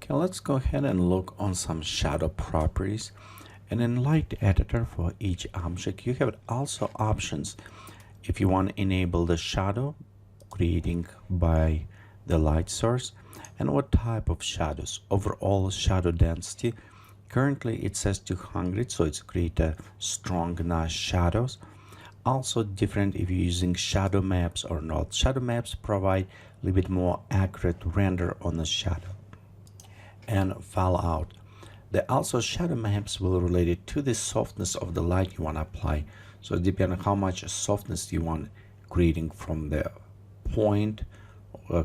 Okay, let's go ahead and look on some shadow properties. And in light editor, for each object you have also options if you want to enable the shadow creating by the light source, and what type of shadows. Overall shadow density, currently it says 200, so it's create a strong nice shadows. Also different if you're using shadow maps or not. Shadow maps provide a little bit more accurate render on the shadow and fallout. The also shadow maps will relate it to the softness of the light you want to apply. So it depends on how much softness you want creating from the point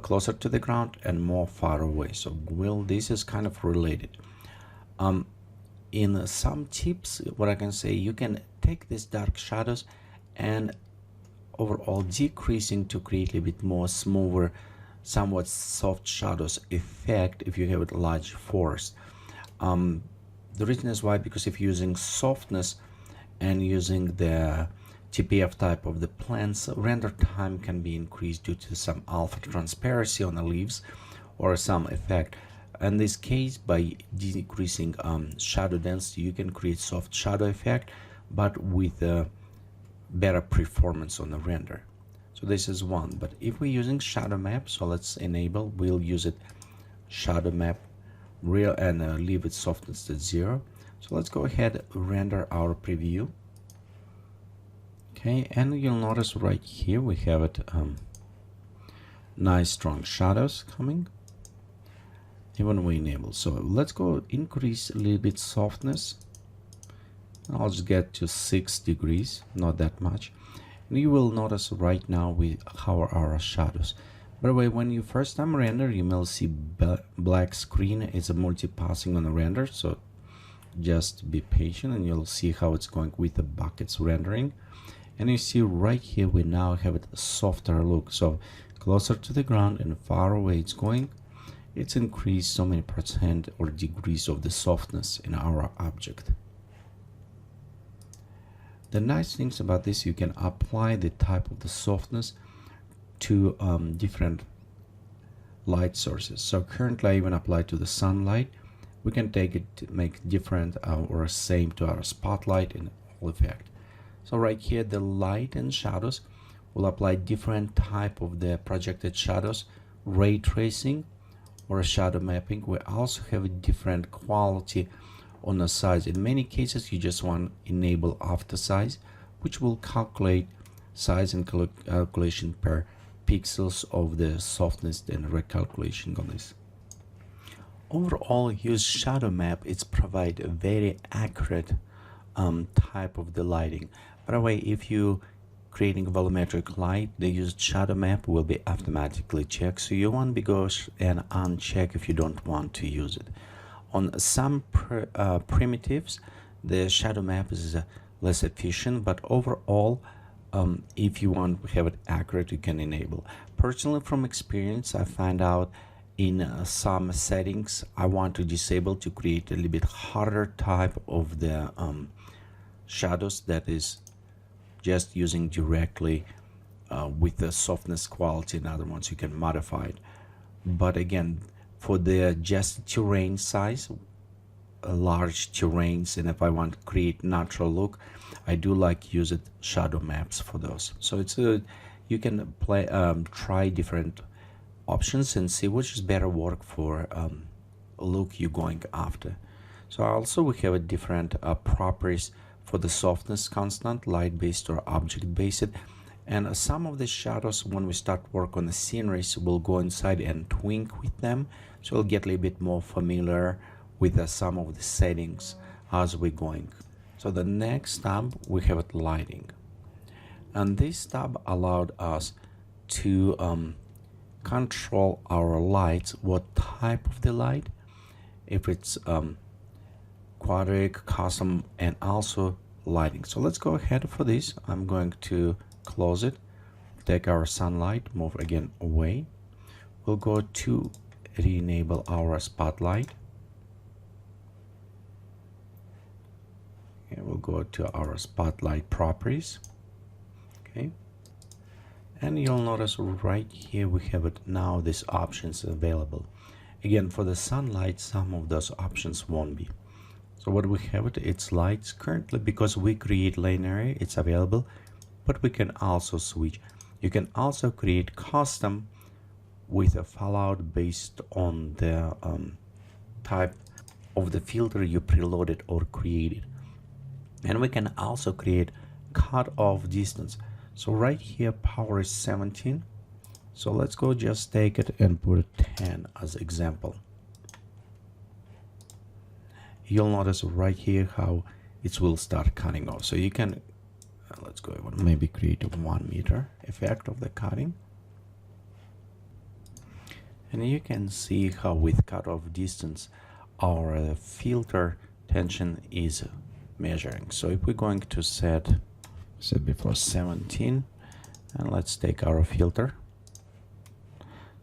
closer to the ground and more far away. So this is kind of related. In some tips, what I can say, you can take these dark shadows and overall decreasing to create a little bit more smoother, somewhat soft shadows effect if you have a large forest. The reason is why, because if using softness and using the TPF type of the plants, render time can be increased due to some alpha transparency on the leaves or some effect. In this case, by decreasing shadow density, you can create soft shadow effect, but with a better performance on the render. So this is one. But if we're using shadow map, so let's enable, we'll use it shadow map real and leave its softness at 0. So let's go ahead render our preview. Okay, and you'll notice right here we have it nice strong shadows coming even we enable. So let's go increase a little bit softness. I'll just get to 6 degrees, not that much. And you will notice right now we how our shadows. By the way, when you first time render, you will see black screen. It's a multi-passing on the render, so just be patient and you'll see how it's going with the buckets rendering. And you see right here we now have a softer look, so closer to the ground and far away it's going. It's increased so many percent or degrees of the softness in our object. The nice things about this, you can apply the type of the softness to different light sources. So currently I even apply to the sunlight. We can take it to make different or same to our spotlight and all effect. So right here the light and shadows will apply different type of the projected shadows, ray tracing or shadow mapping. We also have a different quality on the size. In many cases you just want to enable after size, which will calculate size and calculation per pixels of the softness and recalculation on this. Overall, use shadow map. It's provide a very accurate type of the lighting. By the way, if you creating volumetric light, the used shadow map will be automatically checked, so you won't be go and uncheck if you don't want to use it. On some primitives, the shadow map is less efficient, but overall, if you want to have it accurate, you can enable. Personally, from experience, I find out in some settings I want to disable to create a little bit harder type of the shadows that is just using directly with the softness quality, and other ones you can modify it. But again, for the just terrain size, large terrains, and if I want to create natural look, I do like use it shadow maps for those. So it's you can play try different options and see which is better work for look you're going after. So also we have a different properties for the softness, constant, light based or object based, and some of the shadows when we start work on the sceneries will go inside and twink with them, so we'll get a little bit more familiar with some of the settings as we're going. So the next tab we have lighting, and this tab allowed us to control our lights, what type of the light, if it's quadratic, custom, and also lighting. So let's go ahead for this. I'm going to close it, take our sunlight, move again away. We'll go to re-enable our spotlight. Okay, we'll go to our spotlight properties. Okay, and you'll notice right here we have it now, these options available. Again, for the sunlight, some of those options won't be. So what we have it's lights currently because we create linear, it's available, but we can also switch. You can also create custom with a fallout based on the type of the filter you preloaded or created. And we can also create cutoff distance. So right here power is 17, so let's go just take it and put 10 as example. You'll notice right here how it will start cutting off. So you can let's go maybe create a 1 meter effect of the cutting, and you can see how with cutoff distance our filter tension is measuring. So if we're going to set before 17, and let's take our filter.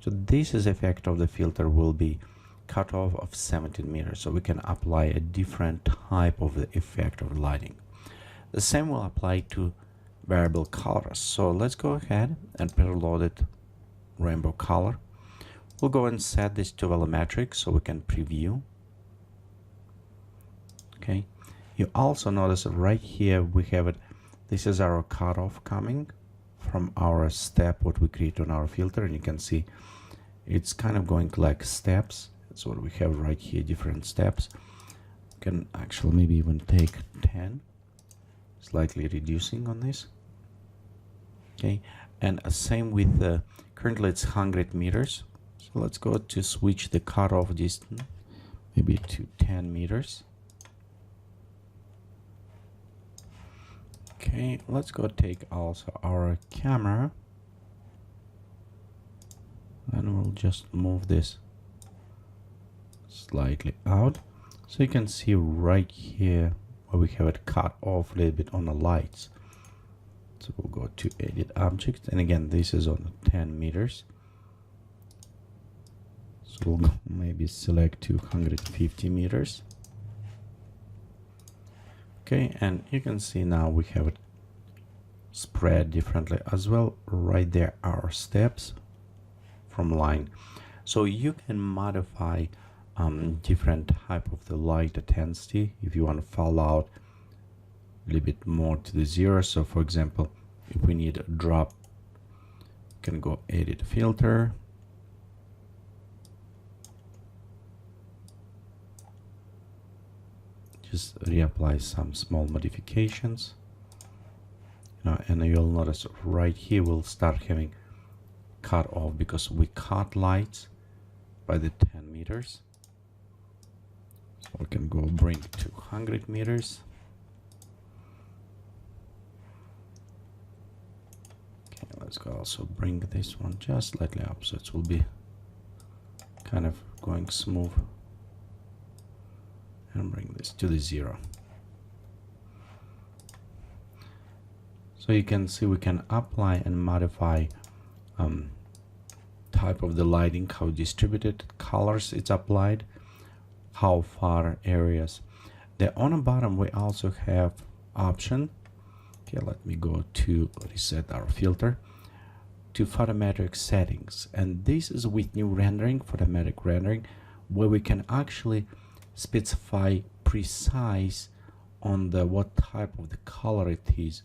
So this is effect of the filter will be cutoff of 17 meters. So we can apply a different type of the effect of lighting. The same will apply to variable colors. So let's go ahead and preload it rainbow color. We'll go and set this to volumetric so we can preview. Okay. You also notice right here we have it. This is our cutoff coming from our step what we create on our filter, and you can see it's kind of going like steps. That's what we have right here, different steps. You can actually maybe even take 10, slightly reducing on this. Okay, and same with currently it's 100 meters. So let's go to switch the cutoff distance maybe to 10 meters. Okay, let's go take also our camera, and we'll just move this slightly out so you can see right here where we have it cut off a little bit on the lights. So we'll go to edit object, and again this is on 10 meters. So we'll go maybe select 250 meters. Okay, and you can see now we have it spread differently as well. Right there are steps from line. So you can modify different type of the light intensity if you want to fall out a little bit more to the 0. So for example, if we need a drop, you can go edit filter. Just reapply some small modifications, and you'll notice right here we'll start having cut off because we cut lights by the 10 meters. So we can go bring to 100 meters. Okay, let's go also bring this one just slightly up so it will be kind of going smooth, and bring this to the 0. So you can see we can apply and modify type of the lighting, how distributed colors it's applied, how far areas. Then on the bottom we also have option. Okay, let me go to reset our filter to photometric settings, and this is with new rendering, photometric rendering, where we can actually specify precise on the what type of the color it is.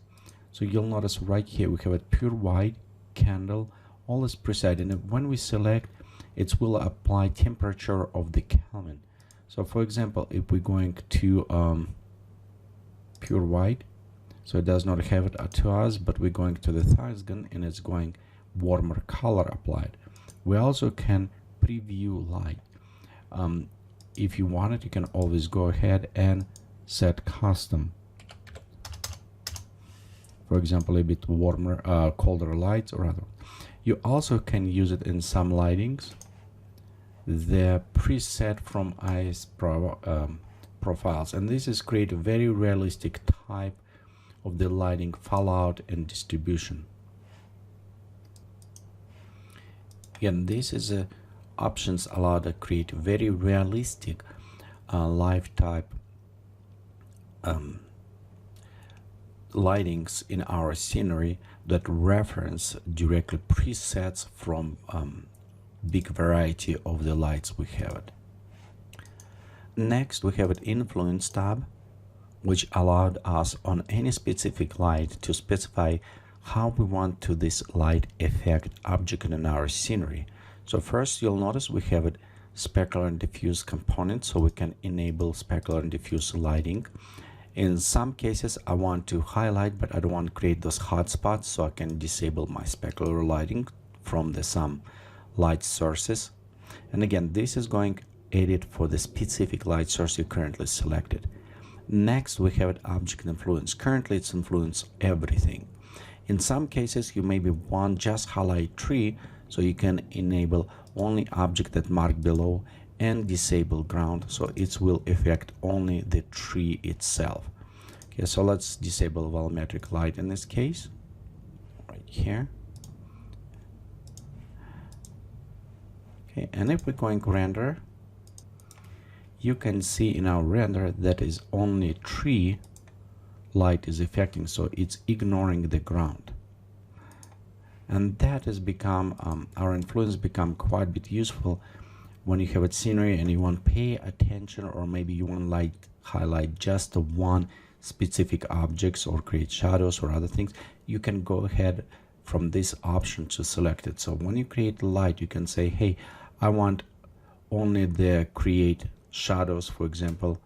So you'll notice right here we have a pure white, candle, all is precise, and when we select it will apply temperature of the Kelvin. So for example, if we're going to pure white, so it does not have it to us, but we're going to the Thursgan and it's going warmer color applied. We also can preview light. If you want it, you can always go ahead and set custom. For example, a bit warmer, colder lights or other. You also can use it in some lightings. The preset from IS profiles, and this is create a very realistic type of the lighting fallout and distribution. Again, this is a options allow to create very realistic live type lightings in our scenery that reference directly presets from big variety of the lights we have it. Next, we have an influence tab, which allowed us on any specific light to specify how we want to this light affect object in our scenery. So first, you'll notice we have a specular and diffuse component, so we can enable specular and diffuse lighting. In some cases, I want to highlight, but I don't want to create those hotspots, so I can disable my specular lighting from the some light sources. And again, this is going edit for the specific light source you currently selected. Next, we have object influence. Currently, it's influence everything. In some cases, you maybe want just highlight tree, so you can enable only object that marked below and disable ground, so it will affect only the tree itself. Okay, so let's disable volumetric light in this case, right here. Okay, and if we're going render, you can see in our render that is only tree light is affecting, so it's ignoring the ground. And that has become our influence become quite a bit useful when you have a scenery and you want to pay attention, or maybe you want to highlight just one specific objects or create shadows or other things. You can go ahead from this option to select it. So when you create light, you can say, hey, I want only the create shadows, for example,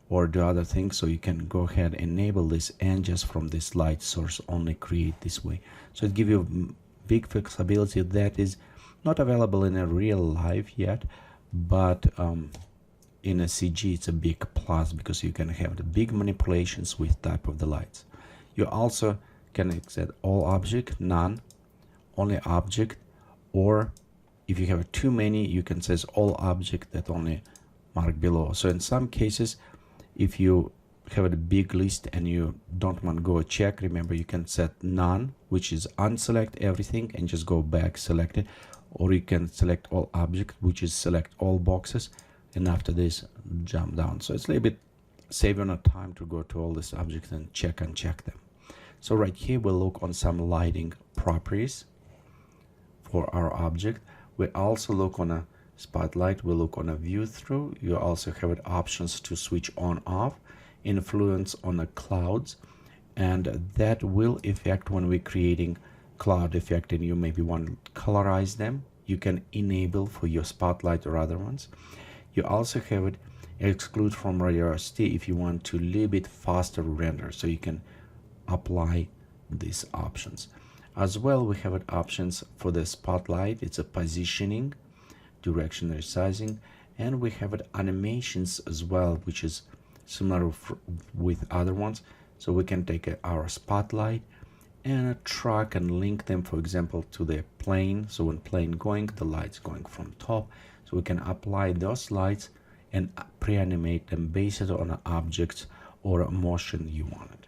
or the other things. So you can go ahead and enable this and just from this light source only create this way. So it gives you big flexibility that is not available in a real life yet, but in a CG it's a big plus, because you can have the big manipulations with type of the lights. You also can set all object, none, only object, or if you have too many, you can set all object that only mark below. So in some cases, if you have a big list and you don't want to go check, remember you can set none, which is unselect everything and just go back, select it, or you can select all object, which is select all boxes, and after this jump down. So it's a little bit saving on time to go to all these objects and check them. So right here we'll look on some lighting properties for our object. We also look on a spotlight, we look on a view through. You also have options to switch on off, influence on the clouds, and that will affect when we're creating cloud effect and you maybe want to colorize them. You can enable for your spotlight or other ones. You also have it exclude from radiosity if you want to a little bit faster render, so you can apply these options. As well, we have options for the spotlight. It's a positioning, direction resizing, and we have animations as well, which is similar with other ones. So we can take our spotlight and track and link them, for example, to the plane. So when plane going, the lights going from top. So we can apply those lights and pre-animate them based on objects or motion you wanted.